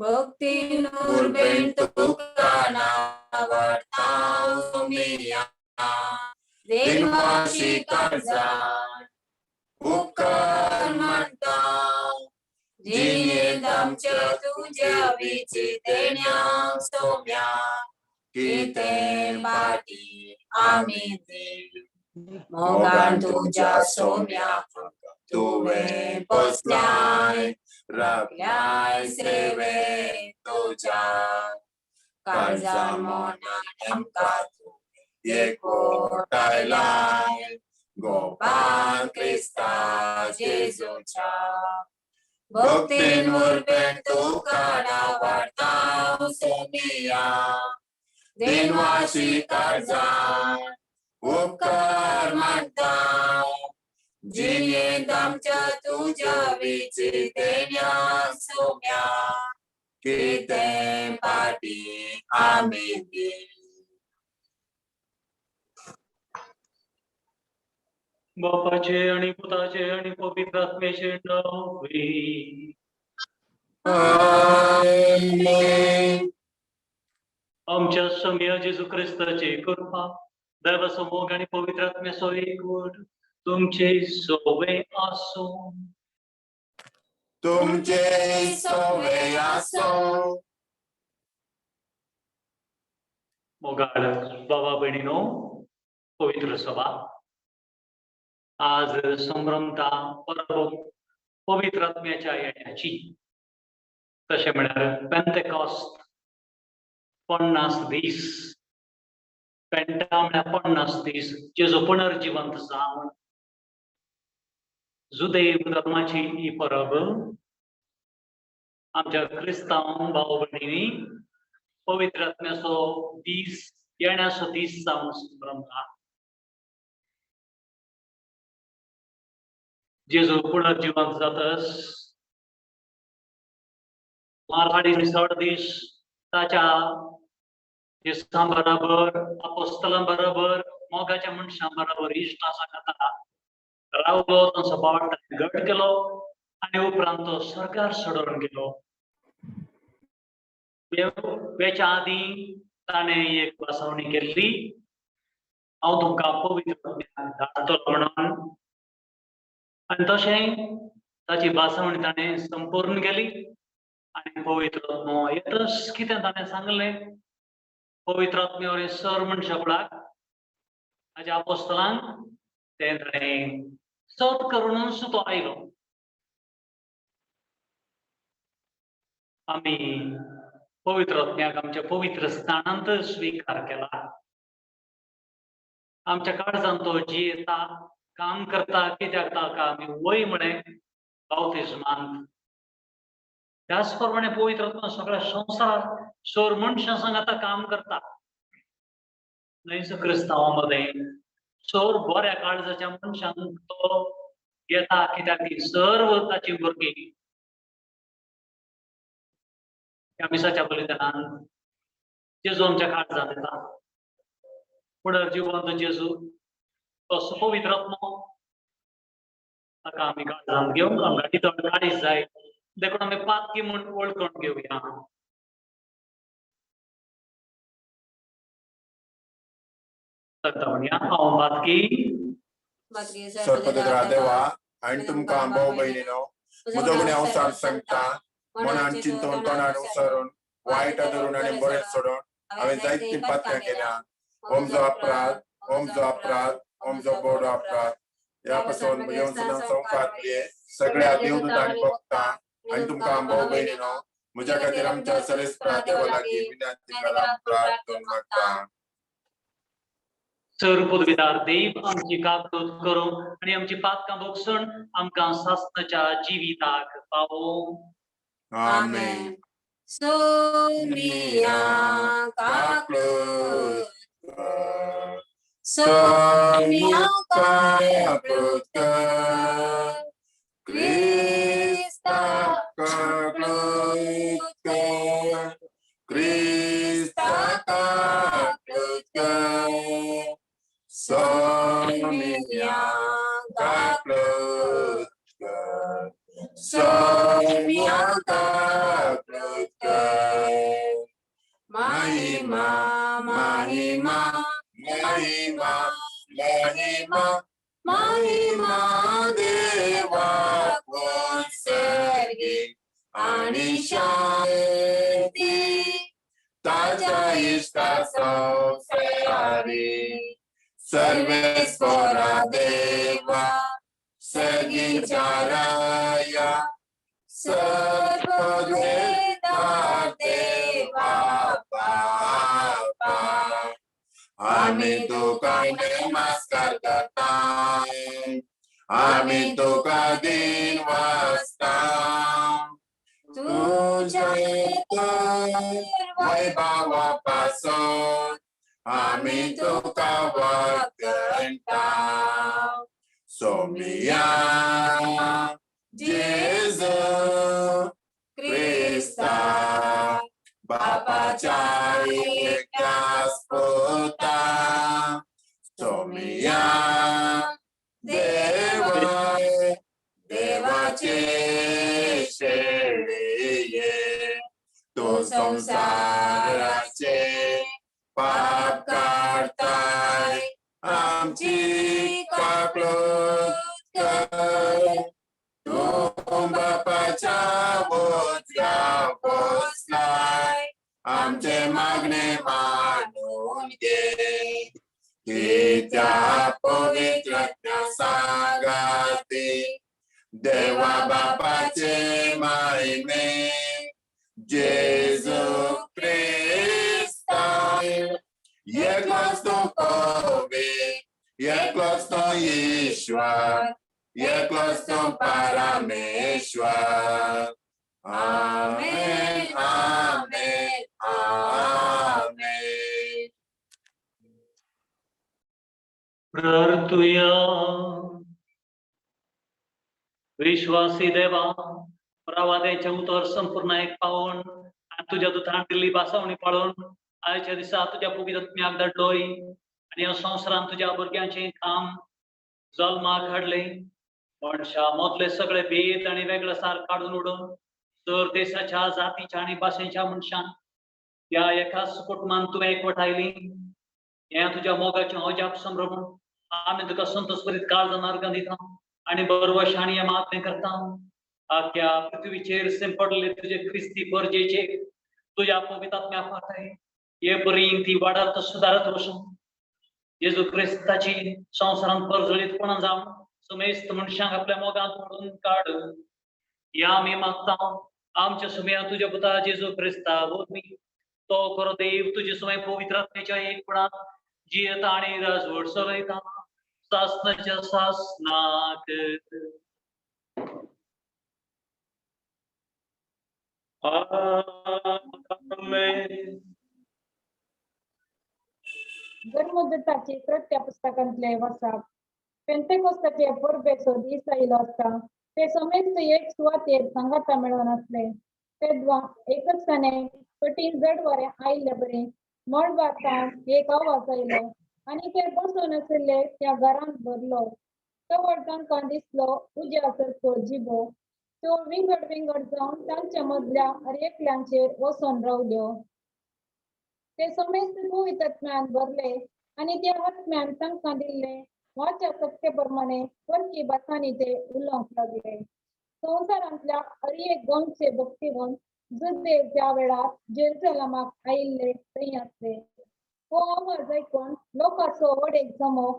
भक्तीनूर बेन तुका नावडता सोमिया देनवाशी कर्जा उपकार म्हणता जिने आमच्या तुझ्या विचितेण्या सोम्या किते पाटी आम्ही देव मोगान तुझ्या सोम्या तुवे बसल्याय राखल्याय सेवे तुझ्या काळजा मोना आमका एकवटायलाय गोपाल क्रिस्ता जेजूच्या भक्तींवर बेन तुका नावडता सोमिया देनवाशी कर्जा उपकार म्हणता जिने आमच्या तुझ्या विचितेण्या सोम्या किते पाटी आम्ही देव बापाचे आणि पुताचे आणि पवित्र आत्म्याचे नाव होई. आमच्या सम्य जेजू ख्रिस्ताचे कृपा दैवसमोग आणि पवित्र आत्म्याचो एकवट तुमचे सोबे असो. तुमचे सोबे असो. मोगाळ बाबा बहिणीनो, पवित्र सभा, आज संभ्रमता परब पवित्र आत्म्याच्या येण्याची, तसे म्हळ्यार पेंतेकॉस्ट 50 दीस. पेंटा म्हळ्यार 50 दीस, जेजो पुनर्जिवंत जावन. जुदेव धर्माची ही परब आमच्या क्रिस्तांव भाव भयणींनी पवित्र आत्म्याचो दीस येण्याचो दीस जावन संभ्रमता. जेजू पुनर्जिवंत जातस मारवाडी निसवड दीस ताच्या दिसां बरोबर अपोस्तलां बरोबर मोगाच्या मनशां बरोबर इश्टां सांगता रावलो, तांचो बावट घट केलो आनी उपरांत तो स्वर्गार सोडून गेलो. वेच्या आदीं ताणें एक वासवणी केल्ली, हांव तुमकां पवित्र धाडटलो म्हणून, आनी तशें ताची भासावणी ताणें संपूर्ण केली. आनी पवित्र आत्मो येतच कितें ताणें सांगलें, पवित्र आत्मे वरवीं सर मनशाकुळाक ताच्या अपोस्तलांक तें ताणें सत करूनच तो आयलो. आमी पवित्र आत्म्याक आमच्या पवित्र स्थानांत स्वीकार केला. आमच्या काळजांत तो जियेता, काम करता, कित्याक ताका आमी वय म्हळें बावतिस्मांत. त्याच प्रमाणे पवित्र आत्मा सगळ्या संवसार सर मनशां सांगाता काम करता. न्हयच क्रिस्तांवां मदें सर बऱ्या काळजाच्या मनशांक तो येता, कित्याक ती सर्व ताची भुरगीं ह्या मिसाच्या बलिदानान जेजू आमच्या काळजांत येता. पुनर्जिवंत जेजू तो पवित्र आत्मो ताका आमी काळजांत घेवन आमकां नितळ काळीज जाय देखून आमी पातकी म्हूण वळखून घेवया. हांव पातकी सर्वदरा देवा आनी तुमकां भाव भयणीनो, म्हजो गुन्यांव हांव सार सांगता. मनान चिंतून तोंडान उसरून वायट धरून आनी बरें सोडून हांवें जायतीं पातकां केल्या. ओमजो अपराध, ओमजो अपराध, ओमजो बोडो अपराध. ह्या पासून म्हजे सदां संपादले सगळ्या देवदूतां आनी भक्तां आनी तुमकां भाव भयणीनो, म्हज्या खातीर आमच्या सर्वेस्परा देवा लागीं विनंती घालून प्रार्थना मागता. सर्वपदवीदार देव आमची काकूत करूं आनी आमची पातकां भोगसून आमकां सासणाच्या जिविताक पावो. आमेन. सोमिया काकूत कर, सोमिया काकूत कर, क्रिस्ता काकूत कर, क्रिस्ता काकूत कर, सोमिया काकूत कर, सोमिया काकूत कर. महिमा महिमा देवा नैसर्गिक आणि शांती ताजा इष्टा संसारी सर्वेश्वरा देवा सगीचाराया सर्ववेदा देवा बापा आम्ही तुका नमस्कार करता आम्ही तुका दिन वाजता तुझ्या वैभवापासून आम्ही तुका वगळता सोमिया जेजू ख्रिस्ता बापाच्या एकट्याच पुता सोमिया देवा देवाचे शेळे तो संसाराचे पाप काढताय आमची काकळूत कर तू बापाच्या बोचल्या पोचलाय आमचे मागणे मानून घे की त्या पवित्र सांगाती देवा बापाचे महिमे जेजू ख्रिस्ता एकलाच तो पवित्र एकलाच तो ईश्वर एकलाच तो परमेश्वर आमेन आमेन आमेन प्रार्थूया विश्वासी देवा प्रवादाच्या उतर संपूर्ण एक पाहून आणि तुझ्या दुतान दिल्ली बासावणी पाळून आजच्या दिसा तुझ्या पवित्रत्म्याक दडलोय आणि या संवसारान तुझ्या भुरग्यांचे काम जल्माक हाडले मनशा मदले सगळे भेद आणि वेगळे सार काढून उडून तर देशाच्या जातीच्या आणि भाषेच्या मनशान या एकाच कुटुंबान तू एकवटायली या तुझ्या मोगाचे अजाप संभ्रमण आम्ही तुका संतोषभरीत काळ मार्ग दिता आणि बरोबर या मागणे करता आख्या पृथ्वीचेर संपडले तुझे ख्रिस्ती परजेचे तुझ्या पवित्रात्म्या फाटाय हे पर्यंत ती वाढत सुधारत वचून येशू ख्रिस्ताची संसारात परजळीतपणा जाऊन समेस्त मनशांक आपल्या मोगात मोडून काढ या मी मागता आमच्या सुमया तुझ्या पुता येशू ख्रिस्ता बोलमी तो खरो देव तुझे समय पवित्रात्म्याच्या एकपणात जियत आणि राजवट चलयता सासनाच्या सासनाक आमेन. जन्मदत्ताची कृत्य पुस्तकांतले वसाप पेंतेकोस्ताचे परबेचो दीस आयलो आसता ते समेस्त एक सुवातेर संगता मेळून असले तेदवा एकचताने कठीण जड वारे आयले बरे मळ बातान एक आवाज आयलो आणि ते बसून आशिल्ले त्या घरांत भरलो तो तांकां दिसलो उज्यासारको जिबो तो विंगड विंगड जावन तांच्या मदल्या एकल्यांचेर वचून रावल्यो ते समेस्त पवित्रात्म्यान भरले आणि त्या आत्म्यान तांकां दिल्ले वाच्या सत्ते प्रमाणे परकी भासांनी ते उलोवंक लागले संवसारांतल्या एक गोंयचे भक्तिवंत जुदेव त्या वेळार जेरुसलेमाक आयिल्ले थंय आसले हो आवाज आयकून लोकांचो व्हड एक जमो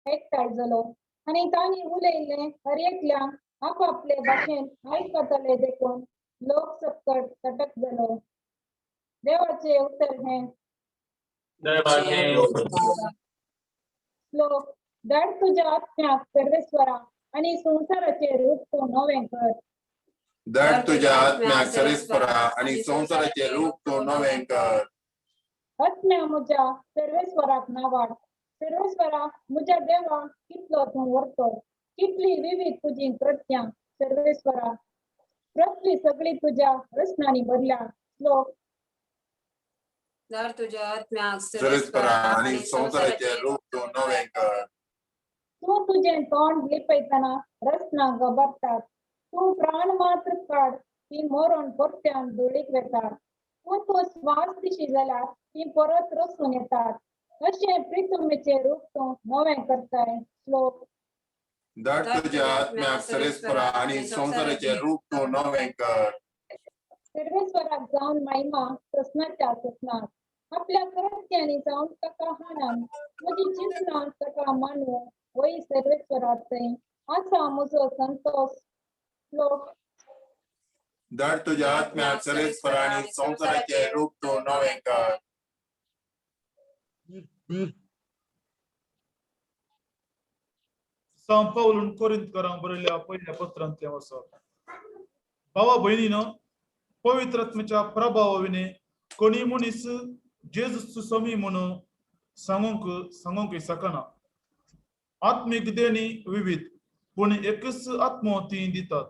एकठांय जालो आणि तांणी उलयल्ले एकल्यांक आपापले भाशेन आयकतले देखून लोक सकट तटक जालो देवाचे उत्तर हे श्लोक धाड तुझ्या आत्म्याक सर्वेश्वरा आणि संसाराचे रूप तू नवे कर धाड तुझ्या आत्म्याक सर्वेश्वरा आणि संसाराचे रूप तू नवे कर आत्म्या म्हज्या सर्वेश्वराक नावाड सर्वेश्वरा म्हज्या देवा कितलो तू वर्तो कितली विविध तुझी कृत्यां सर्वेश्वरा पृथ्वी सगळी तुझ्या रचनांनी भरल्या श्लोक धाड तुझ्या आत्म्याक सर्वेश्वरा आणि संसाराचे रूप तू नवे कर तू तुझे तोंड लिपयतना रचना गबरतात तू प्राण मात्र काढ ती मरण परत्यान धुळीक वेतात तू श्वास दिशी जाल्यार ती परत रसून येतात अशें प्रितुमेचें रूप तूं नवें करताय. श्लोक. धड तुझ्या आत्म्याक सरेस्परा आणि संसाराचे रूप तू नवें कर. सर्वेस्वराक जावन महिमा कृष्णाच्या कृष्णाक. आपल्या करत्यांनी जावन ताका हाणान म्हजी चिंतना ताका मानू वय सर्वेस्वराचे आसा म्हजो संतोष. श्लोक. धड तुझ्या आत्म्याक सरेस्परा आणि संसाराचे रूप तू नवें कर. São Paulo no Corinthians बरयल्या पहिल्या पत्रांतल्या वचप. भावा भयणीनो, पवित्र आत्म्याच्या प्रभावाविने कोणी मनीस जेजूचो समी म्हणून सांगूंक शकना. आत्मिक देणी विविध पण एकच आत्मो ती दितात.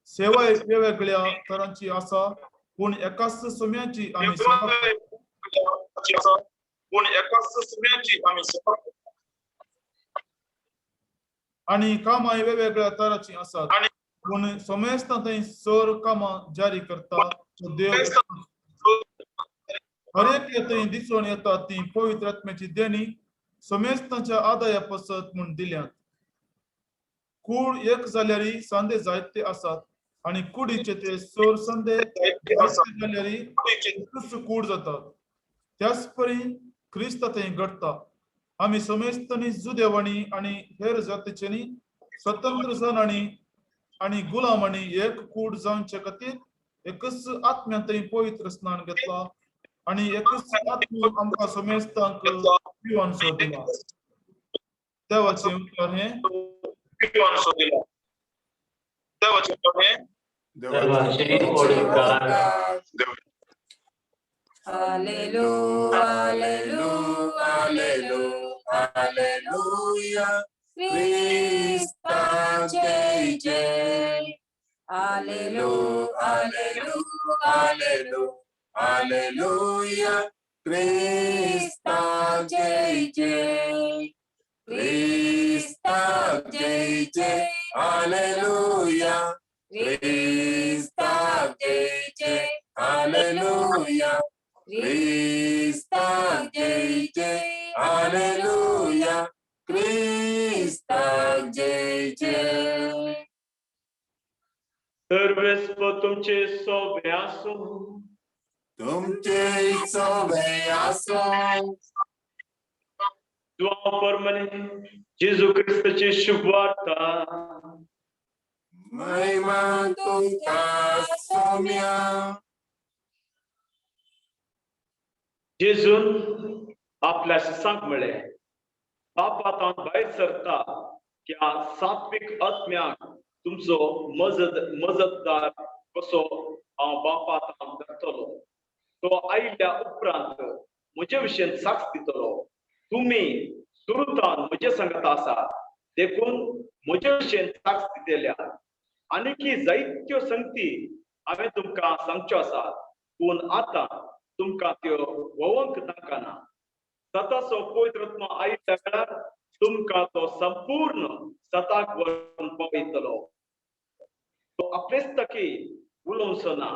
सेवा वेगवेगळ्या तरांची आसा पण एकाच सम्याची आम्ही आणि कामां वेगवेगळ्या तरांची आसात पण समेस्तां थंय सर कामां जारी करता देव. हर एक थंय दिसून येता ती पवित्र आत्म्याची देणी समेस्तांच्या आदाया पसत म्हूण दिल्यात. कूड एक जाल्यारी सांदे जायते आसात आणि कुडीचे ते सर संदे जाल्यारी कूड जातात. त्याच परी क्रिस्त थंय घडता. आम्ही समेस्तांनी जुदेवाणी आणि हेर जातीच्यांनी स्वतंत्र जण आणि गुलामांनी एक कूड जावचे खातीर एकच आत्म्यान थंय पवित्र स्नान घेतला आणि एकच आत्मो आमकां समेस्तांक पिवान सोदिला. देवाचे उतर हे देवाचे ओडकार. Hallelujah, hallelujah, hallelujah, hallelujah. Krista jai jai. Hallelujah, hallelujah, hallelujah, hallelujah. Krista jai jai. Krista jai jai. Hallelujah. Krista jai jai. Hallelujah. Krista jai jai. Hallelujah. Krista jai jai. सर्वस्व तुमचे सोबे आसो. तुमचे सोबे आसो. द्वापर म्हणे जेजू ख्रिस्ताची शुभ वार्ता. महिमा तुमका सौम्या. जेजून आपल्या शिसांक म्हळे पापांत भायर सरता त्या सात्विक आत्म्याक तुमचो मजतदार कसो हांव बापांत धरतलो. तो आयिल्ल्या उपरांत म्हजे विशयेन साक्ष दितलो. तुम्ही सुरुतान म्हजे सांगता आसा देखून म्हजे विशयेन साक्ष दितेल्या आनीकी जायत्यो संगती हांवें तुमकां सांगच्यो आसात पूण आतां तुमकां त्यो वळोवंक नाकाना. सताचो पवित्र आत्मा आयिल्ल्या वेळार तुमकां तो संपूर्ण सताक व्हरून पावयतलो. तो आपलेचतकी उलोवचो ना.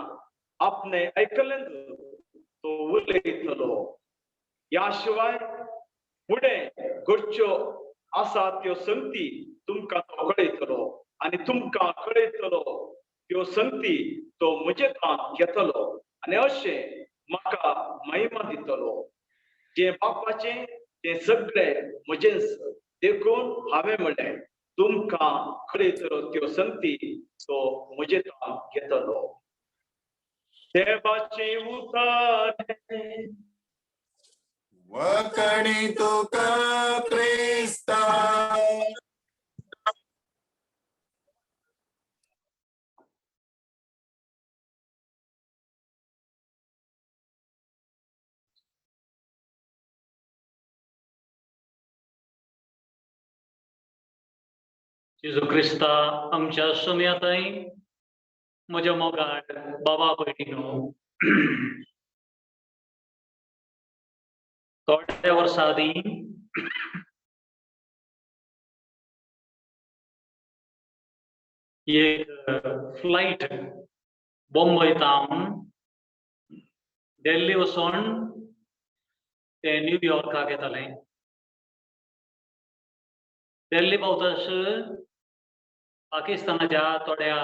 आपणे आयकलें तो उलयतलो. ह्या शिवाय फुडें घडच्यो आसात त्यो संगती तुमकां तो कळयतलो आनी तुमकां कळयतलो त्यो संगती तो म्हजेतान घेतलो आनी अशें म्हाका महिमा दितलो. जे बापाचें तें सगळें म्हजेंच देखून हांवें म्हणलें तुमकां कळयतलो त्यो संगती तो म्हजेतान घेतलो. देवाचे उतार वखणी तुका क्रिस्ता. जेजू क्रिस्ता आमच्या सुम्याताय म्हज्या मोगाळ बाबा भयणीनो. थोड्या वर्सां आदीं एक फ्लायट बॉम्बे तावन दिल्ली वचून ते न्यूयॉर्काक येताले. दिल्ली पावतच पाकिस्तानाच्या थोड्या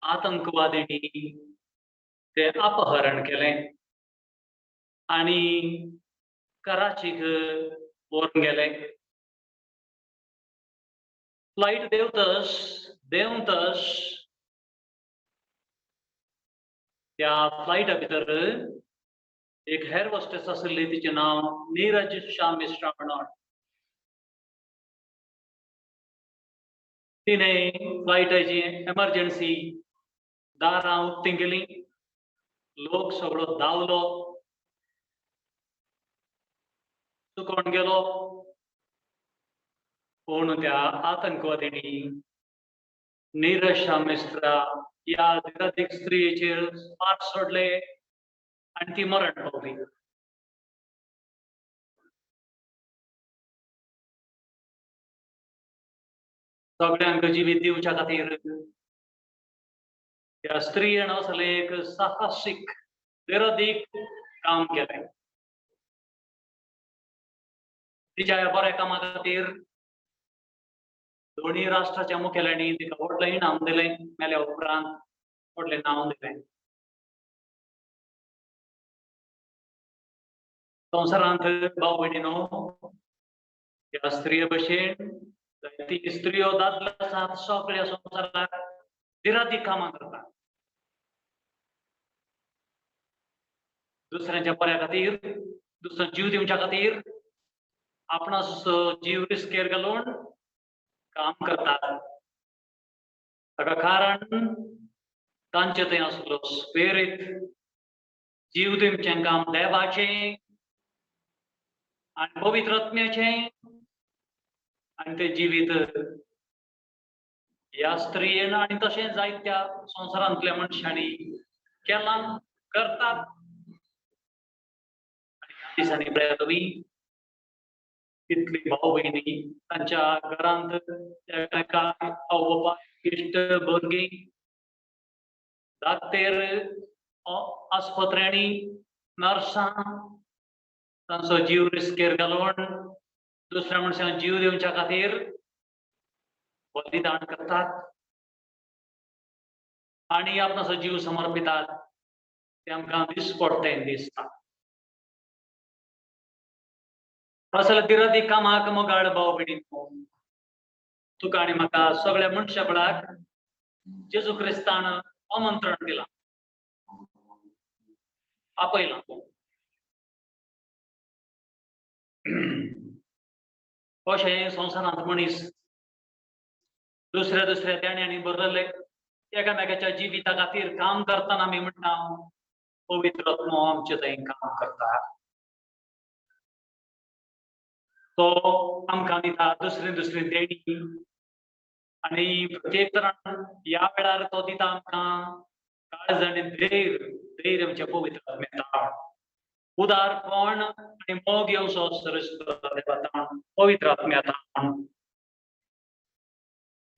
आतंकवाद्यांनी ते अपहरण केलें आणि कराचीक व्हरून गेले. फ्लाइट देंवतच त्या फ्लाइटा भितर एक हेर होस्टेस आसली, तिचे नाव नीरज शाह मिश्रा म्हणून. तिने फ्लाइटाची एमर्जन्सी दारां उक्तीं केली. लोक सगळो धांवलो, चुकोन गेलो, पूण त्या आतंकवाद्यांनी नीरज शाह मिश्रा या निरधिक स्त्रियेचेर फार सोडले आणि ती मरण पावली. सगळ्यांक जिवीत दिवच्या खातीर त्या स्त्रियेन असले एक साहसीक निरधीक काम केलें. तिच्या ह्या बऱ्या कामा खातीर दोन्ही राष्ट्राच्या मुखेल्यांनी तिका व्हडलें इनाम दिलें. मेल्या उपरांत व्हडलें नांव दिलें. संवसारांत भाव भयणीनो, ह्या स्त्रिये भशेन जायती स्त्रियो दादले आसात सगळ्या संवसाराक निरधीक कामां करतात. दुसऱ्यांच्या बऱ्या खातीर, दुसऱ्यां जीव दिवच्या खातीर आपणाचो जीव रिस्केर घालून काम करतात. ताका कारण तांचे थंय आसलो स्पिरीट, जीव दिवचें काम देवाचें आनी पवित्र आत्म्याचें, आनी तें जिवीत ह्या स्त्रियेन आनी तशें जायत्या संवसारांतल्या मनशांनी केलां, करतात. दिसांनी पळयात तुमी कितली भाव भयणी तांच्या घरांत एकामेकांक आवोवपाक इश्ट भुरगीं धाकटेर आस्पत्र्यांनी नर्सां तांचो जीव रिस्केर घालून दुसऱ्या मनशांक जीव दिवच्या खातीर बलिदान करतात आनी आपणाचो जीव समर्पितात. ते आमकां दिसपट्टें दिसता. असले निरधीक कामाक मोगाळ भाव भयणीनो, तुका आनी म्हाका सगळ्या मनशाबळाक जेजू क्रिस्तान आमंत्रण दिलां, आपयलां. अशें संवसारांत मनीस दुसऱ्या दुसऱ्या देण्यांनी भरलेले एकामेकाच्या जिविता खातीर काम करतना आमी म्हणटा पवित्र आत्मो आमचे थंय काम करता. तो आमकां दिता दुसरी दुसरी देणी आनी प्रत्येक तरान ह्या वेळार तो दिता आमकां काळज आनी धैर्य आमच्या पवित्र आत्म्यान. उदारपण आनी मोग येवचो देवातान, पवित्र आत्म्यातान.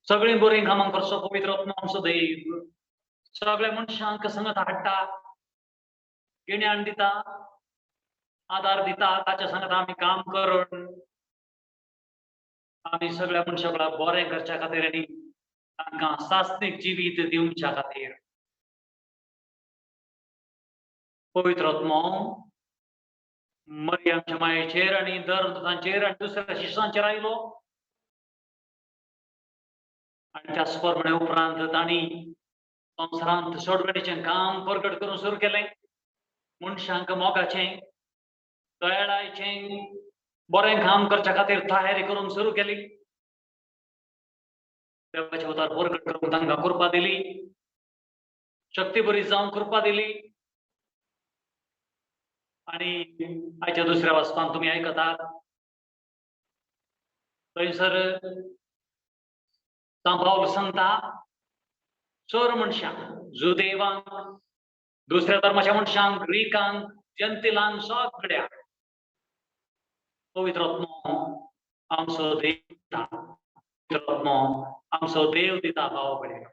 सगळीं बरीं कामां करचो पवित्र आत्मो आमचो दैव. सगळ्या मनशांक संगत हाडटा, गिन्यान दिता, आदार दिता. ताच्या सांगत आमी काम करून आमी सगळ्या मनशाक बरें करच्या खातीर आनी तांकां सासणीक जिवीत दिवच्या खातीर पवित्र आत्मो मरियमच्या मायेचेर आनी दर आनी दुसऱ्या शिश्यांचेर आयलो. आनी त्या स्पर्मणे उपरांत तांणी संवसारांत सोडवणेचें काम प्रकट करून सुरू केलें. मनशांक मोगाचें, दयाळायेचें, बरें काम करच्या खातीर तयारी करून सुरू केली. देवाचे उतार प्रकट करून तांकां कृपा दिली, शक्ती बरी जावंक कृपा दिली. आनी आयच्या दुसऱ्या वाचपान तुमी आयकतात थंयसर पाऊल सांगता चोर मनशांक, जुदेवांक, दुसऱ्या धर्माच्या मनशांक, ग्रीकांक, जंतिलांक सगळ्यांक पवित्र आत्मो आमचो देव दिता. पवित्र आत्मो आमचो देव दिता भाव भयणीनो.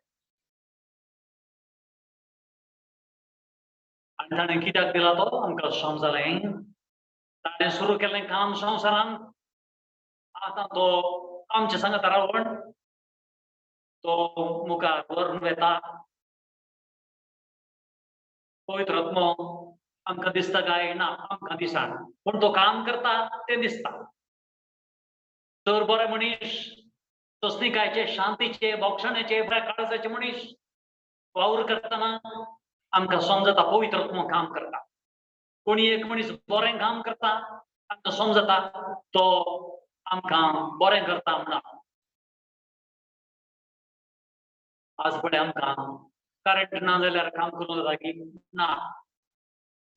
आनी ताणें कित्याक दिला तो आमकां समजलें. ताणें सुरू केल्लें काम संवसारांत आतां तो आमच्या सांगात रावण तो मुखार व्हरून वेता. पवित्र आत्मो आमकां दिसता काय ना आमकां दिसना, पूण तो काम करता तें दिसता. जर बरे मनीस तसनिकायचे, शांतीचे, भोगसणाचे, बऱ्या काळजाचे मनीस वावर करतना आमकां समजता पवित्र आत्मो काम करता. कोणी एक मनीस बरें काम करता आमकां समजता तो आमकां बरें करता म्हणून. आज पळय आमकां करंट ना जाल्यार काम करूंक जाता की ना.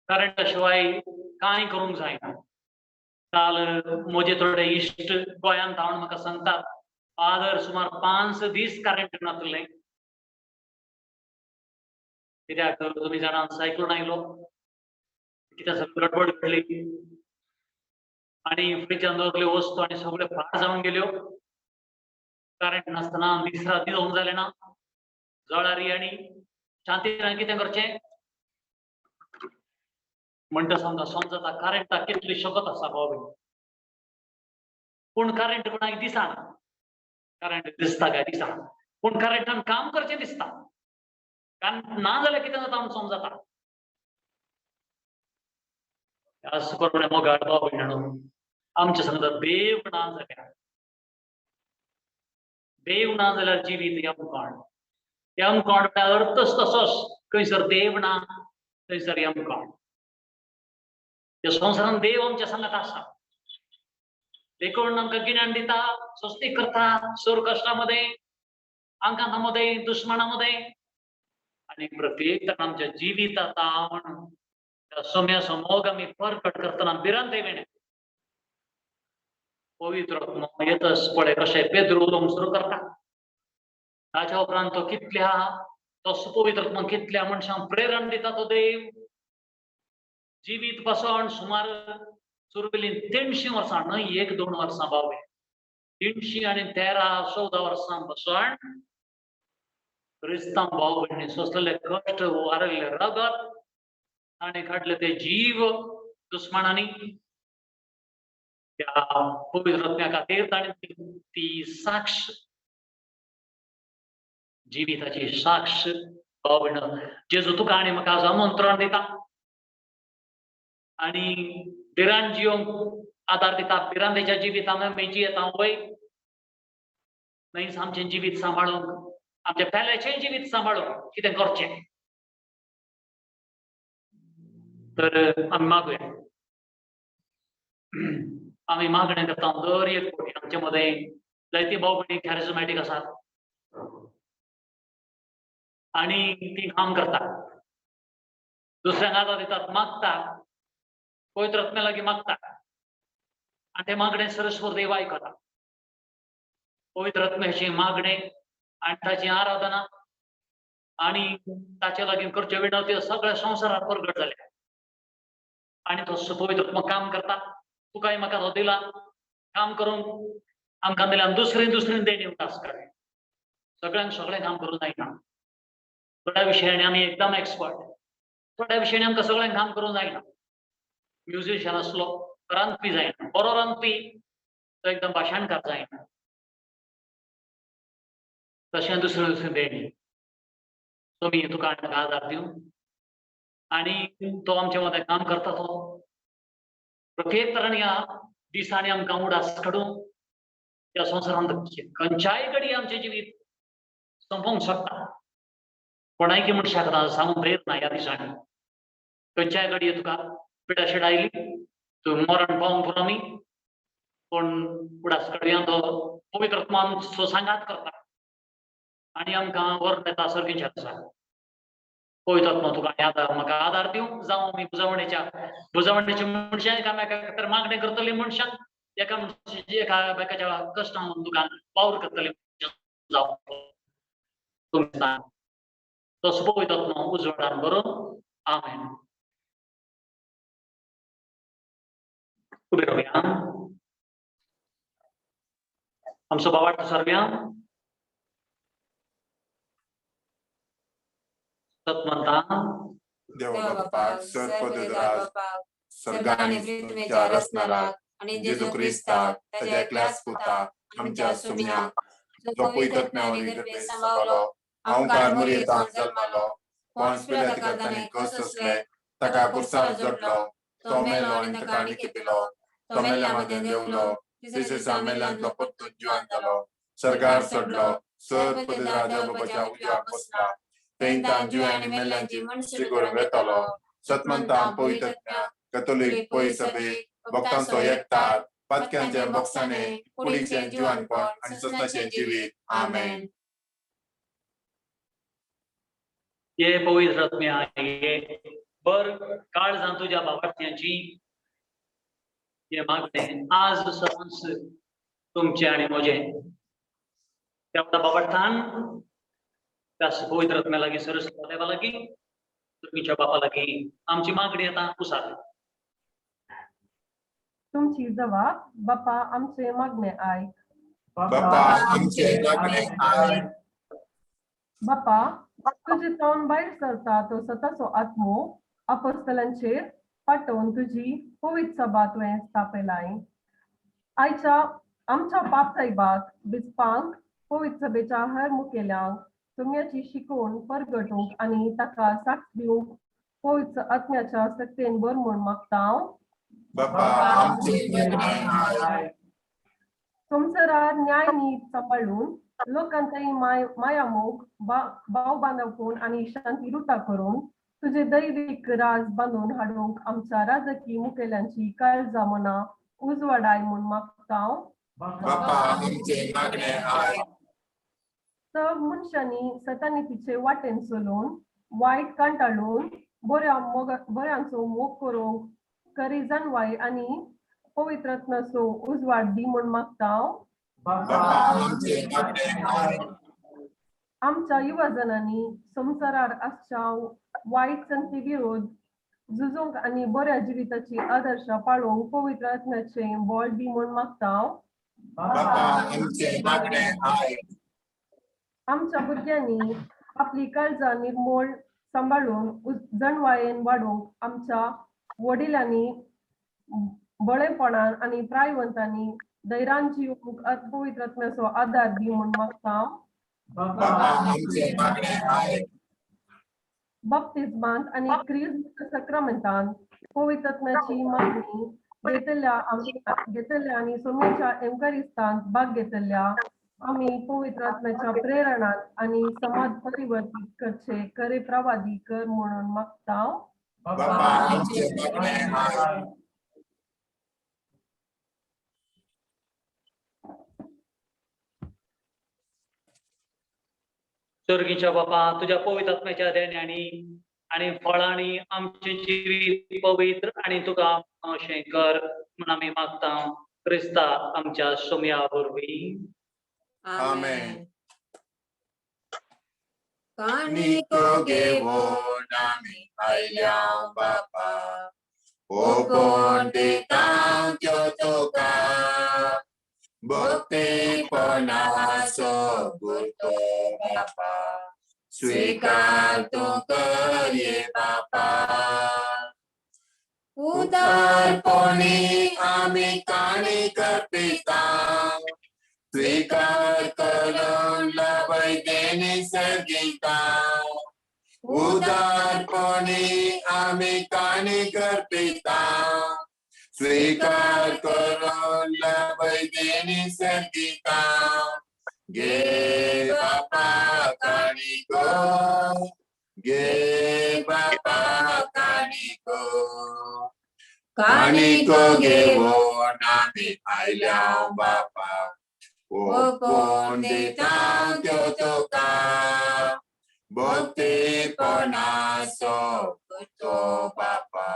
करंटा शिवाय कांय करूंक जायना. काल म्हजे थोडे इश्ट गोंयांत हाडून म्हाका सांगतात फादर सुमार 5 दीस करंट नासलें. कित्याक तुमी जाणां सायक्लोन आयलो, कित्याक सगळी गडबड केली आनी फ्रिजान दवरल्यो वस्तू आनी सगळ्यो भायर जावन गेल्यो. करंट नासतना दीस राती जावंक जालें ना. जळारी आनी शांतीन कितें करचें म्हणटा समजता करंटाक कितली शपथ आसा बाबा. पूण करंट कोणाक दिसना. करंट दिसता काय दिसना, पूण करंटान काम करचें दिसता. कारण ना जाल्यार कितें जाता आमकां समजता. असं प्रमाणे मोगाळ बाब भयणानो, आमच्या सांगता देव ना जाल्यार जिवीत यमकाण. यमकाण अर्थच तसोच. खंयसर देव ना थंयसर यमकाण. ह्या संवसारांत देव आमच्या सांगात आसा, देखून आमकां गिन्यान दिता, स्वस्तीक करता सूर कश्टामध्ये, आंकांतामध्ये, दुश्मनामध्ये आनी प्रत्येक जाण आमच्या जिवितात म्हणून सोम्याचो मोग आमी परगट करतना भिरांत येवें पवित्र आत्मो येतच पळय कशें पेद्र उलोवंक सुरू करता. ताच्या उपरांत तो कितल्या तो पवित्र आत्मो कितल्या मनशांक प्रेरण दिता तो देव. जिवीत बसोन सुमार सुरवेलीन 300 वर्सां न्हय 1-2 वर्सां बावले 313-14 वर्सां बसोन क्रिस्तांव भाव भयणी सोंसलेले कश्ट वारयले रगत आनी काडले ते जीव दुस्मानांनी त्या पवित्र आत्म्या खातीर ताणें ती साक्ष जिविताची साक्ष भाव भयण जेजू तुका आनी म्हाका आज आमंत्रण दिता आनी भिरांत जियोंक आदार दिता. भिरांतेच्या जिवितांत आमी जियेता वय न्हय आमचें जिवीत सांबाळूंक आमच्या पेल्याचें जिवीत सांबाळूंक कितें करचें तर आमी मागुया. आमी मागणें करता दर एक फावटी आमचे मदें जायती भाव भयणी कॅरिझमॅटीक आसात आनी ती काम करतात, दुसऱ्यांक आदार दितात, मागतात, पवित्र आत्म्या लागीं मागतात आनी तें मागणें सरस्वत देव आयकता. पवित्र आत्म्याची मागणें आनी ताची आराधना आनी ताचे लागीं करच्यो विनवत्यो सगळ्या संवसारांत प्रगट जाल्या आनी तो पवित्र आत्मा काम करता. तुकाय म्हाका तो दिला काम करूंक आमकां दिल्यान दुसरीन देणी उदास काडली. सगळ्यांक सगळें काम करूंक जायना. थोड्या विशयांनी आमी एकदम एक्सपर्ट, थोड्या विशयांनी आमकां सगळें काम करूंक जायना. म्युझिशियन आसलो रांदपी जायना, बरो रांदपी तो एकदम भाशणकार जायना. तशें दुसरी देणी तुमी तुका म्हाका आदार दिवं आनी तो आमचे मदें काम करता. तो प्रत्येक तरान ह्या दिसांनी आमकां उडास काडूंक त्या संवसारांत खंयच्याय घडी आमचें जिवीत संपोवंक शकता. कोणायकी मनशाक सांगूंक धैर्य ना ह्या दिसांनी. खंयच्याय घडये तुका पिडा शिडा आयली, तूं मरण पावूंक पुरो आमी, पूण उडास काडुया तो पवित्र आत्मा आमचो सांगात करता आनी आमकां वर येता सर्गीच्या आसा. पवित्र आत्मा तुका आदार म्हाका आदार दिवं जावं आमी बुजवणेच्या मनशां एका मेकाक मागणें करतली मनशां एका मनशाची एका मेकाच्या कश्टां दुखान वावर करतली जावं तुमी सांग. तसो पवित्र आत्मा उजवाडान बरोवन आमेन. उबे रावया. आमचो बावार्थ सर्व्या सत म्हणटा देवा बापाक सर्व पदराज स्वर्ग आणि पृथ्वीच्या रचणाराक आणि जेजू क्रिस्ताक ताच्या एकल्याच पुताक आमच्या सुम्याक जो पवित्रात्म्यावरी गर्भे सांभाळलो ओंकार मरियेंतान जल्मलो पोंस पिलाताकडे कस असले ताका कुर्सार जोडलो तो मेलो आणि ताका आनी केलो तो मेल्ल्यामध्ये देवलो तिसऱ्या मेल्ल्यांतलो परतून जिवंत जालो स्वर्गार सोडलो सर्व राजाच्या उजव्याक बसला तेंतान जिवे आणि मेल्ल्यांची मनशी करून येतलो सतमंता पवित्रात्म्या कॅथोलिक पवित्र भक्तांचो एकठार पातक्यांचे मोक्षाने कुडीचे जिवनपण आणि सत्ताचे जिवीत आमेन. ये पवित्र आत्म्या ये बर काळ जाण तुझ्या बाबार्थ्यांची ये मागणे आज सवंस तुमचे आणि म्हजे त्या बाबार्थान त्या पवित्र आत्म्या लागी सरस्वती देवा लागी तुमच्या बापा लागी आमची मागणी आता कुसार तुमची जबाब बापा आमचे मागणे ऐक. बाप्पा आमचे मागणे ऐक. बापा तुझे तोंड बाहेर सरता तो स्वतःचो आत्मो अपोस्तलांचेर पाठवून तुझी पवित्र सभा तुवें स्थापयलाय. आयच्या आमच्या पापसाहेबाक बिस्पांक पवित्र सभेच्या हर मुखेल्यांक तुमयाची शिकवण परगटूंक आनी ताका साथ दिवंक पवित्र आत्म्याच्या शक्तीन भर म्हूण मागता हांव. बाप्पा आमचे मागणे ऐक. संवसारार न्याय नीत सांबाळून लोकांचाही मायामोग भाव बांदवून आणि शांती रुता करून तुझे दैविक राज बांधून हाडूंक आमच्या राजकीय मुखेल्यांची काळजा मना उजवाडाय म्हूण मागता हांव. बाप्पा आमचे मागणे ऐक. सब मनशांनी सतानितीचे वाटेन चलून वायट कांटाळून बऱ्यांचो मोग करूंक खरी जाणवाय आणि पवित्रात्म्याचो उजवाड दी म्हूण मागता हांव. बाप्पा आमचे मागणे ऐक. आमच्या युवजनांनी संवसारार आसच्या वायट संती विरोध झुजूंक आणि बऱ्या जिविताची आदर्श पाळूंक पवित्र आत्म्याचे बळ दी म्हूण मागता हांव. बाप्पा आमचे मागणे ऐक. आमच्या भुरग्यांनी आपली काळजा निर्मळ सांभाळून जणवायेन वाडूंक आमच्या वडिलांनी बळेपणान आणि प्रायवंतांनी धैर्यान जिवूंक पवित्र आत्म्याचो आदार दी म्हूण मागता हांव. बाप्पा आमचे मागणे ऐक. बप्तिस्मांत आणि ख्रिस्त सक्रमेंतांत पवित्र आत्म्याची मागणी घेतल्या आणि सोम्याच्या एमकारिस्तांत भाग घेतल्या आम्ही पवित्र आत्म्याच्या प्रेरणात आणि समाज परिवर्तित करचे करे प्रवादी कर म्हणून मागता हांव. बाप्पा आमचे मागणे ऐक. स्वर्गीच्या बापा तुझ्या पवित्र आत्म्याच्या देण्यानी आणि फळांनी आमचे जिवीत पवित्र आणि तुका अशें कर म्हूण आमी मागता क्रिस्ता आमच्या सोम्या वरवीं आमेन. काणिको घेवून आमी आयल्या बापा ओपोन दिता त्यो तुका भक्तीपणाचो गुरतो बापा स्वीकार तूं कर ये बापा. उदारपणी आमी काणी करपिता स्वीकार करून लबय देणी सर्गिता. उदारपणी आमी काणी करपिता स्वीकार करून लबय देणी सर्गिता. गे बापा काणिको गे बापा काणिको काणिको घेवून आमी आयल्या बापा ओपोन दिता त्यो तुका भक्तीपणाचो गुरतो बापा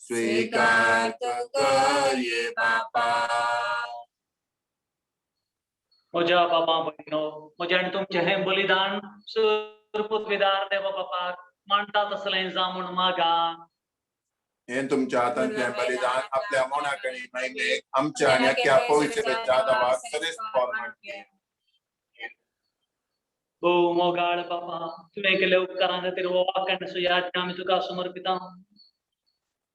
स्वीकार तूं कर ये बापा. म्हज्या बाबा भयणो म्हजे आनी तुमचे हे बलिदान सुरपुतविदार देवा बापाक मांडटा तसलें जा म्हूण मागा. हे तुमच्या हातांतलें बलिदान आपल्या मोनाकणी महिमेक आमच्या आनी अख्ख्या पवित्रतेच्या आदाराक सरीस फॉर्मट घे. हो मोगाळ बापा तुवें केले उपकारां खातीर हो वाक्यान सुयाद आमी तुका समर्पिता.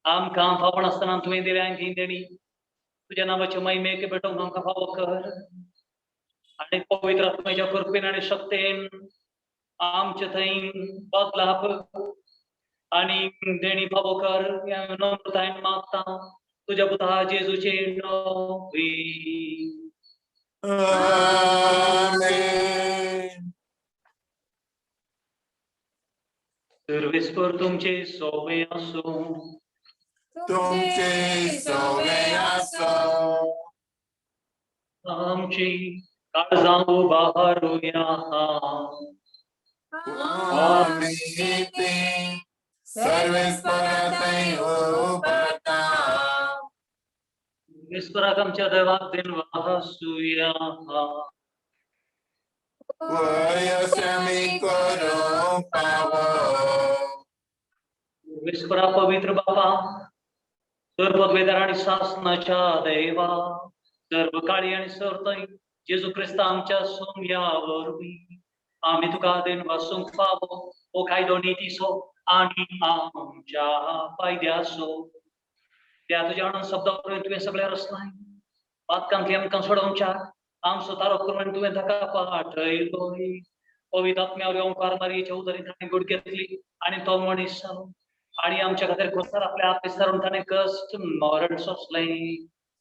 आमकां फावण आसतना तुवें दिल्या आणखी देणी तुझ्या नावाचे महिमेक भेटोवंक आमकां फावो कर आणि पवित्र आत्म्याच्या कृपेन आणि शक्तीन आमचे थंय बदलाप आणि देणी फावो कर या नम्रतायेन मागता तुझ्या पुता जेजूचे नावी आमेन. सर्वेस्वर तुमचे सोवे असो तुमचे सोवे असो. आमची काळजां उबारूया आम्ही ते सर्वेस्परातय उभारता. ईश्वराक आमच्या देवाक दिन वाहसूया वयसमी करू पावो. ईश्वरा पवित्र बापा सर्व पदवीधर आणि शासनाच्या देवा सर्व काळी आणि सर्तय जेजू ख्रिस्त आमच्या सोम्यावरवी आम्ही तुका दिन वासूंक फावो ओ कायदो नीतीसो आणि आमच्या फायद्यासो त्या तुझ्या आणून शब्दावरून तुवें सगळे रचनाय वादकांतली आमकां सोडोवच्या आमचो तारो करून तुवें ताका पाठयलोय पवित्र आत्म्यावर ओंकार मारयेच्या उदरीत ताणें गुड घेतली आणि तो मनीस जालो आणि आमच्या खातीर खुसार आपल्या आप विस्तारून ताणें कश्ट मरण सोंसलें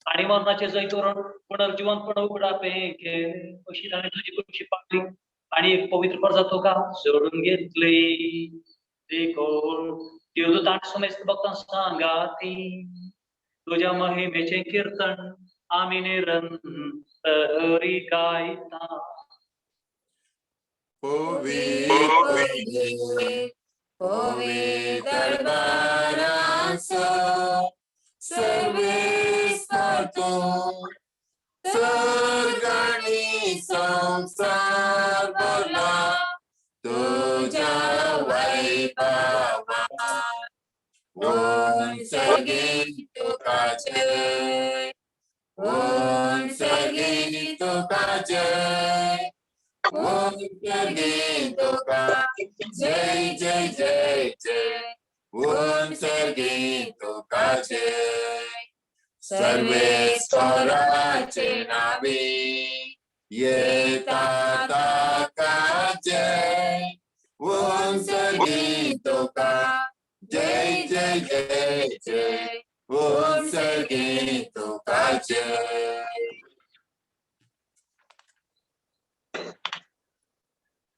आणि मरणाचे जय करून पुनर्जीवनपण उगडापे केले अशी ताणें तुजी खुशी पावली आणि एक पवित्र प्रजा तुका जोडून घेतली देखून देवदूतांनी समेस्त भक्तां सांगाती तुझ्या महिमेचे कीर्तन आम्ही निरंतरी गायता होवे दरबारासो सर्वेस्पर तू स्वर्गानी संसार भरला तुझ्या वैभवात. ओम सर्गी तुका जय, ओम सर्गी तुका जय, ओम सर्गी तुका जय जय जय जय. ओम सर्गी तुका जय. सर्वेश्वराचे नावे येता ताका जय. ओम सर्गी तुका जय जय जय जय. ओम सर्गी तुका जय.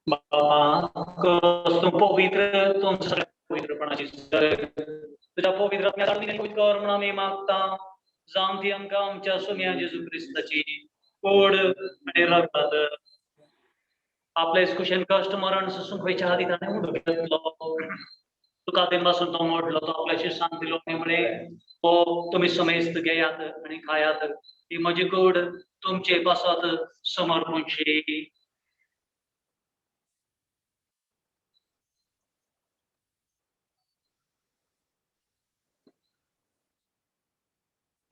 बाबा कसं पवित्र तुमच्या पवित्रपणाची तुझ्या पवित्र कर म्हणून आम्ही मागता जाऊन ती आमकां आमच्या सुम्या जेजू क्रिस्ताची कोड आणि रगत आपल्या कुशेन कष्ट मरण सोसून खंयच्या हाती ताणें उडो घेतलो तुका ते पासून तो मोडलो तो आपल्याशी शांत दिलो म्हणे हो तुम्ही समेस्त घेयात आणि खायात ही म्हजी कूड तुमचे पासत समर्पणशी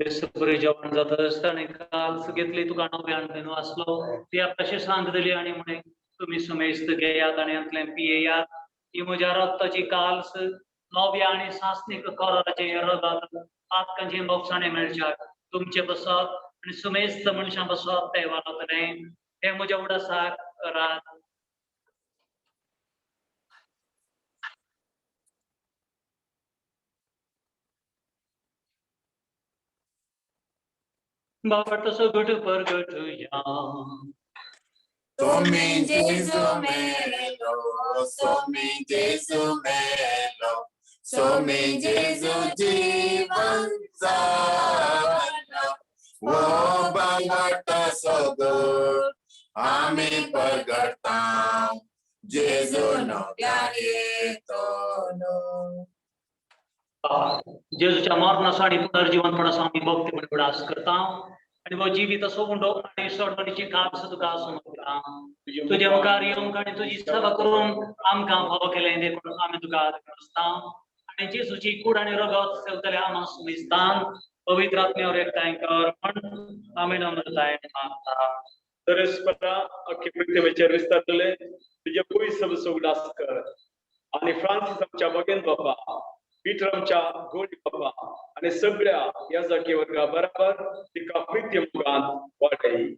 बरे जेवण जात असताना काल घेतली तुका नवे आणून वाचलो ती आपल्याशी शांत दिली आणि म्हणे तुम्ही समेस्त घेयात आणि अंतले पियेयात ही म्हज्या रक्ताची काल्स नव्या आणि शासनिक कराराचे रगत आत्कांचे मोक्षाने मेळच्याक तुमचे बसत आणि समेस्त मनशां बसत ते वालतले हे म्हज्या उडासाक करात. बाबा तसं घट परगट या Somi Jesu melo, Somi Jesu melo, Somi Jesu jivan zalo. Wo bangata sogur, ami pergertam, Jesu no pianito no. जेजूच्या मरणासाठी पुनर्जीवनपणाचा आम्ही भक्तीपणे प्रयास करता आणि व जीवित असो म्हणतो आणि सोडवणीची काल तुका समजता तुझ्या मुखार येऊन आणि तुझी सेवा करून आमकां भाव केले देखून आम्ही तुका आदरता आणि जेजूची कूड आणि रगत सेवतले आम्हा सुमिस्तान पवित्र आत्म्यावर एकठांय कर म्हण आम्ही नम्रतायेन मागता. परस्परा अख्खे पृथ्वीचेर विस्तारलेले तुझे पयस उगडास कर आणि फ्रांसीस आमच्या बगेन बापा विक्रमच्या गोळी बाबा आणि सगळ्या या जागे वर्गा बरोबर तिका प्रीती मुगान वाढली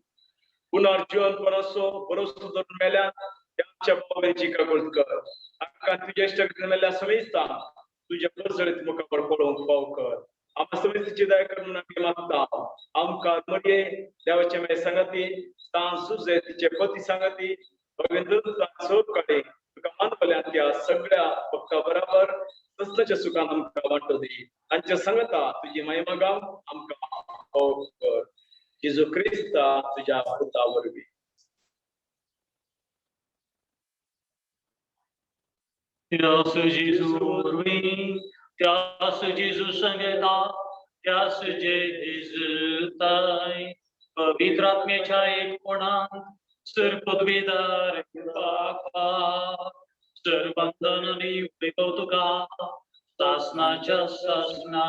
पुनर्जीवन परसो भरोसो धरून मेल्या त्यांच्या बाबांची कागोळ कर आका तुझ्या इष्ट मेल्या समेस्ता तुझ्या परसळीत मुखावर पडून पाव कर आम्हा समेस्तीची दया करून आम्ही मागता आमका मध्ये देवाच्या मे संगती स्थान सुजे तिचे पती संगती भगवंत सोप कडे तुका मानवल्या त्या सगळ्या भक्ता बरोबर तसल्याच्या सुखान आमका वाटो दे त्यांच्या संगता तुझी महिमा गाव आमका पाव कर जेजू क्रिस्ता तुझ्या पुतावरवी त्यास जेजू वरवी त्यास जेजू संगता त्यास जेजूताय पवित्र आत्म्याच्या एक कोणात सर पदवीदार पापा सर बंधनांनी कौतुका शासनाच्या शासना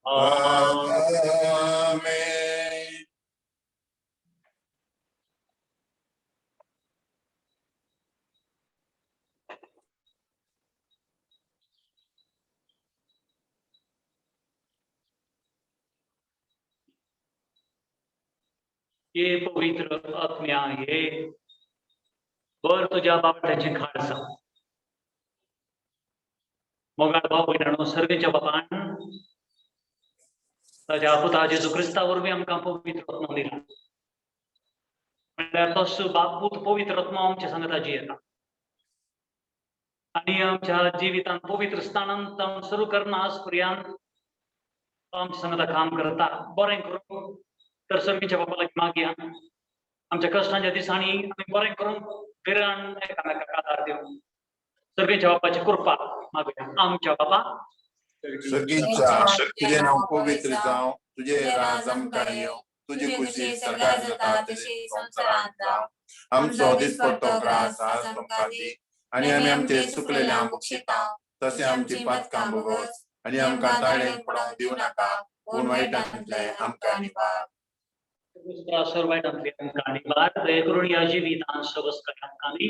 Amen. ये पवित्र आत्म्या ये बर तुझ्या बापाची खाडसा मोगाळ भाव भयणानो सर्गेच्या बापान ताज्या पुता जेजू क्रिस्तावर बी आमकां पवित्र आत्मा दिला म्हणल्यार तसो बापूत पवित्र आत्मा आमच्या संगताची येता आणि आमच्या जिवितांत पवित्र स्थानांत सुरू करना आज पर्यंत आमच्या संगता काम करता बरें करून तर सर्गीच्या बापाला मागया आमच्या कष्टांच्या दिसांनी आम्ही बरें करून घरान एकामेकाक आदार देऊ सर्गीच्या बापाची कृपा मागया आमच्या बापा सर्गीच्या तुझे नाव पवित्र जावं तुझे राज आमकां येवं तुझी खुशी सगळ्यात जाता तशी संसारांत जावं आमचो दिसपट्टो त्रास आज आमकां दी आणि आमी आमचे चुकलेल्या बक्षिता तसे आमची पातकां भोगोस आणि आमकां ताळेन पडोवंक दिवं नाका पूण वायटांतले आमकां निवार सर्वांतले आमकां निवार दया करून या जिवितांत सगळं आमकां दी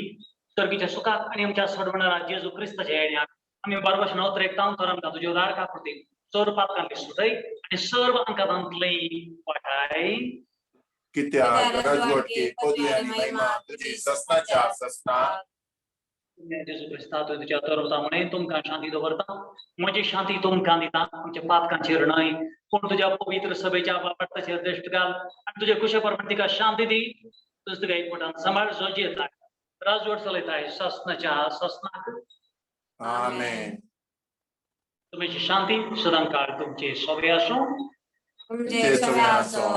सर्गीच्या सुखाक आणि आमच्या सडवणारा जेजू क्रिस्ताच्या येण्याक आम्ही बरभशेन उतरेकतां तर आमकां तुज्या लाडका पुरती सर्व पातकांतली सुटय आणि सर्व अंकांतली वाटाय कित्याक राजवटी पदवी आनी महिमा तुजी सस्ताच्या सस्ता जेजू क्रिस्ता तुझ्या तरवता म्हणे तुमकां शांती दवरता म्हजी शांती तुमकां दिता आमच्या पातकांचेर न्हय पूण तुज्या पवित्र सभेच्या बापाताचेर दृश्ट घाल आनी तुजे कुशे परमाण तिका शांती दी तुज तुका एकवटान सांबाळ जोजी येता राजवट चलयताय ससनाच्या ससनाक आमेन तुमची शांती सदां काळ तुमचे सगळे आसूं तुमचे सगळे आसो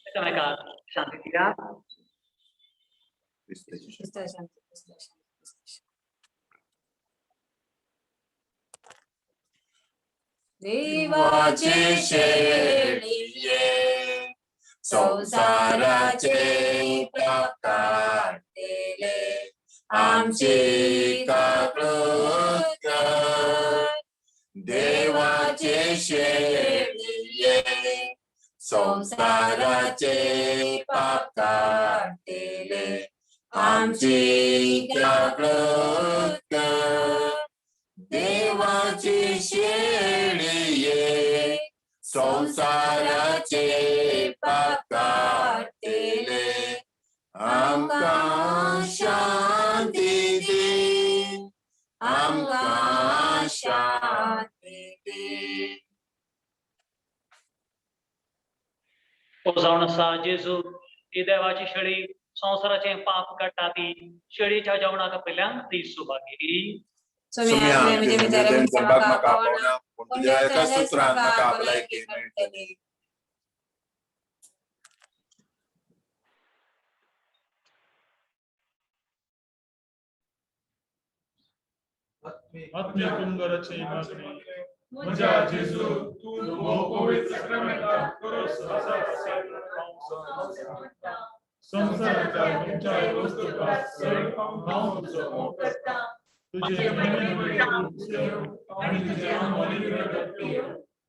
एकामेकाक शांती दिया देवाचे शेळिये संसाराचे काढलेले आमची काकळूत कर देवाचे शेळिये संसाराचे पाप काढलेले आमची काकळूत कर देवाची शेळिये संसाराचे पाप काढलेले आमकां शांती दी आमकां शांती दी ओ जावन आसा जेजू ही देवाची शेळी संसाराचे पाप काडटा ती शेळीच्या जेवणाक पयल्यान ती सुभागी सुम्या म्हणजे विचारांचा म्हाका पावना पूण तुज्या एका सुत्रान म्हाका भलायकी मेळटली आत्मीय कुंगराची मागणी म्हज्या जेजू तू हो पवित्र साक्रामेंताक करोस संसाराच्या तुमच्या वस्तुकां चड हांव तुजो मोग करता तुझे आणि तुझे अमोलीक रगत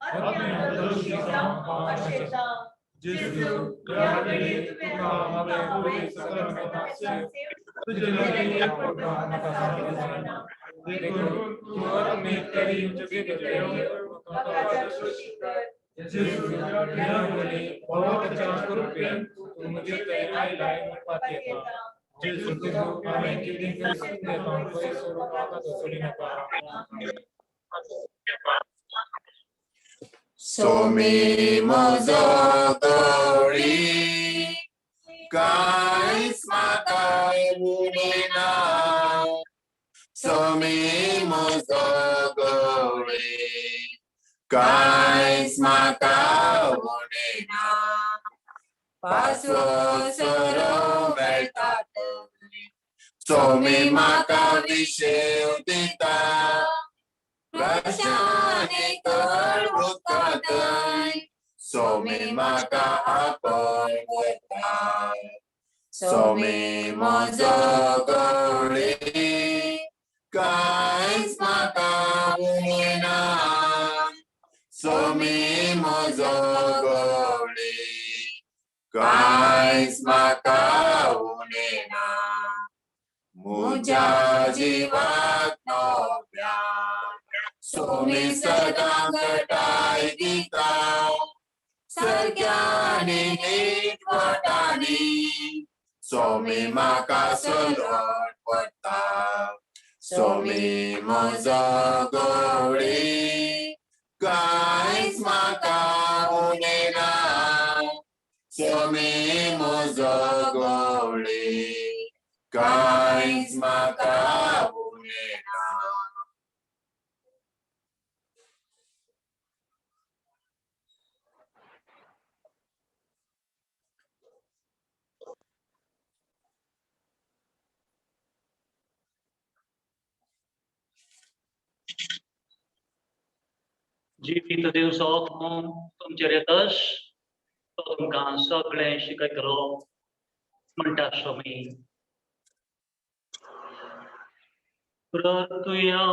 आत्म्या दोषी जावं हांव आशेता जेजू ह्या वेळी तुका हांवें पवित्र साक्रामेंताचे तुजे लागीं म्हाका साथ जायना देखून तू आत्मे करी तुझे गजरेव Jesus नियमने भावाच्या कृपेन तू मुझे तैयार लाईन पातेता Jesus तू आमेन की दिन करी सकते काम कोई स्वरूप आका तो सोली न Somi mozo gori kais makai munena. Somi mozo gori kais makai munena. Paso soro meltat. Somi maka visheudita. Prashani karvukatai, somi maka apoitai, somi mozogori, kais maka unina, somi mozogori, kais maka unina, muja jivat novya. Somi sadang kedai kita, serjani nitwatani, somi maka selot petang, somi mozogori, kais maka unena, somi mozogori, kais maka unena. जीवित दिवसांतून तुमचे रेतश तो तुमकां सगळें शिकयतलो म्हणटा स्वामी. प्रतुया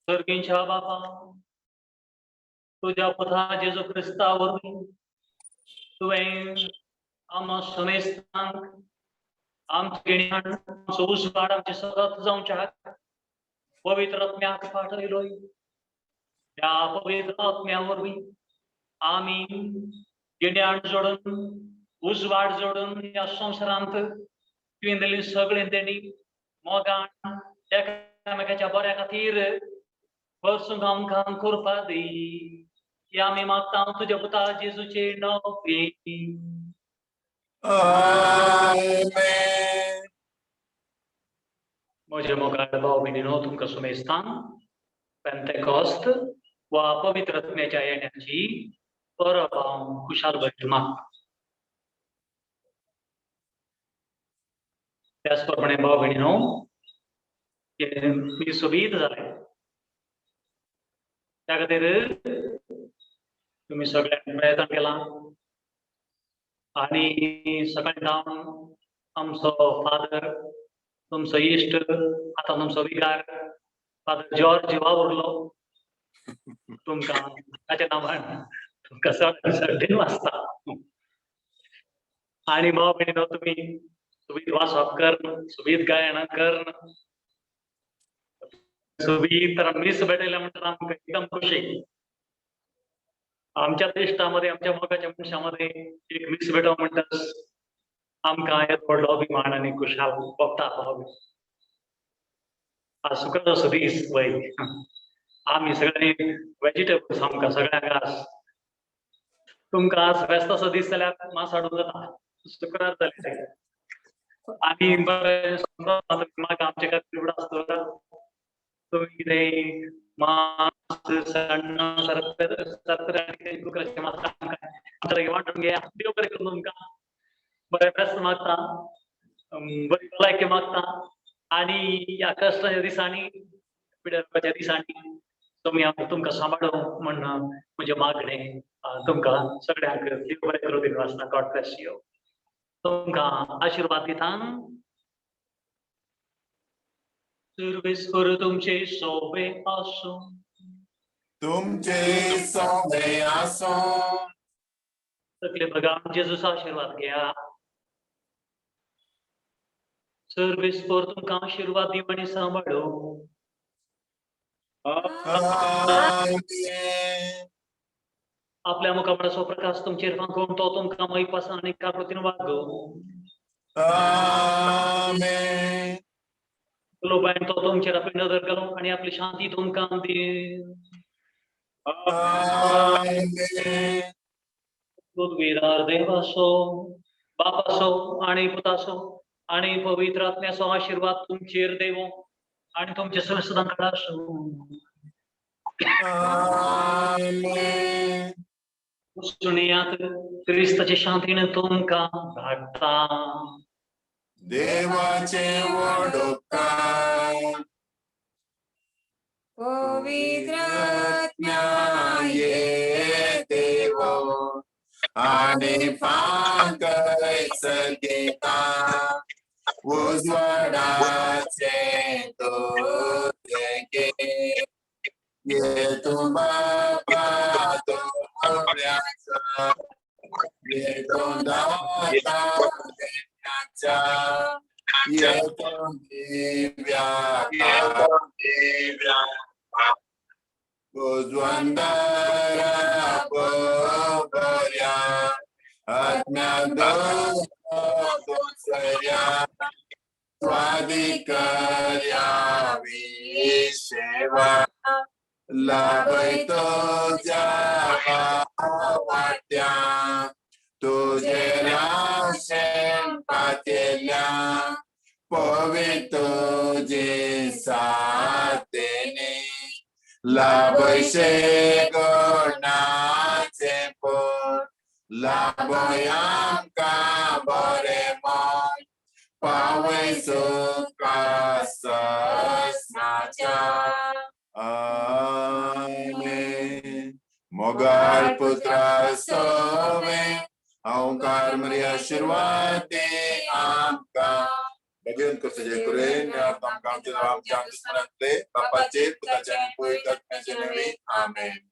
सर्गींच्या बापा तुझ्या पुता जेजू क्रिस्ता वरवीं तुवें आमकां समेस्तांक आमचे गिण्यान आमचो उजवाड आमचे सतत जावच्याक पवित्र आत्म्याक पाठयलोय. त्या पवित्र आत्म्या वरवीं आमी गिण्यान जोडून उजवाड जोडून ह्या संवसारांत तुवें दिल्ली सगळें देणी मोगान एकामेकाच्या बऱ्या खातीर वर्सूंक आमकां करपा दी. ही आमी मागता तुज्या पुता जेजूचे नांवान. Amen. म्हजे मोगाळ भाव भयणीनो तुमकां सुमेस्तां पेंतेकॉस्ट वा पवित्र आत्म्याच्या येण्याची परब हांव खुशालकायेन मागता. त्याच प्रमाणे भाव भयणीनो मी सोबीत जाले त्या खातीर तुम्ही सगळ्यांनी प्रयत्न केला आणि सकाळी जावन आमचो फादर तुमचो इश्ट आता तुमचो विकार फादर जॉर्ज वावुरलो तुमकां ताच्या नांवान तुमकां सगळें वाचता. आणि भाव भयणीनो तुमी सुबीत वाचप कर्ण सुबीत गायना कर्ण सुबीत मीस भेटयल्या म्हणटा आमकां एकदम खुशी. आमच्या इश्टामध्ये आमच्या मोगाच्या मनशामध्ये एक मीस भेटो म्हणटाच आमकां येत व्हडलो अभिमान आनी खुशाल भोगता. आज शुक्राचो दीस वय आमी सगळ्यांनी वेजिटेबल्स आमकां सगळ्यांक आज तुमकां आज फेस्ताचो दीस जाल्यार मास हाडूंक जाता. शुक्रार जाली आनी बरें म्हाका आमचे खातीर उगडास दवरा. तुम्ही कितें मास सण्ण शुक्राचे मास आमच्या वांटून घेया. देव बरें करून तुमकां बरें फेस्त मागता बरी भलायकी मागता आणि ह्या कश्टाच्या दिसांनी पिड्याच्या दिसांनी तुमी तुमकां सांबाळूं म्हण म्हजें मागणें तुमकां सगळ्यांक देव बरें करून दिवं आसता. God bless you. तुमकां आशिर्वाद दिता. सर्वेस्वर तुमचे सोबे आसूं. तुमचे सोबे आसूं. सगळे भगवान जेजूचा आशीर्वाद घ्या. सर्वेस्पर तुमकां आशीर्वाद दी आनी सांबाळो. आमेन. आपल्या मुखापणाचो प्रकाश तुमचेर फांकून तो तुमकां मैपासन आनी काकुतीन वागो. आमेन. लोबायन तो तुमचेर आपली नदर घालो आनी आपली शांती तुमकां दी. आमेन. पृथ्वीदार देवाचो, बापाचो आनी पुताचो आनी पवित्र आत्म्याचो आशीर्वाद तुमचेर देवो आनी तुमचे सगळे सदां कडेन आसूं. आमेन. सुनियात क्रिस्ताची शांतीन तुमकां धाडटा. देवाचे वडोपकार पवित्र आत्म्या ये देवो आणि पाकळीच घेता उजवाडाचे घे येतो बापा डोळ्याचा येतो दाता देण्याचा येतो दिव्या उजवंदारा बऱ्या आत्म्या दोसऱ्या स्वाधिकार्या विषेवा लाभयतो जावा वाट्या तुझे राशें पातेल्या पवित्र जे सातेने लाभयशे गणाचे पोट लाभयांका बरे मन पावयसो कासनाच्या. आमेन. मोगाळ पुत्रा सोवे ओंकार मरी आशीर्वाद दे आमकां भगवान कसं जय करेन आमकां आमच्या दुश्मनांतले बापाचे पुताचे आनी पवित्र आत्म्याचे नवे. आमेन.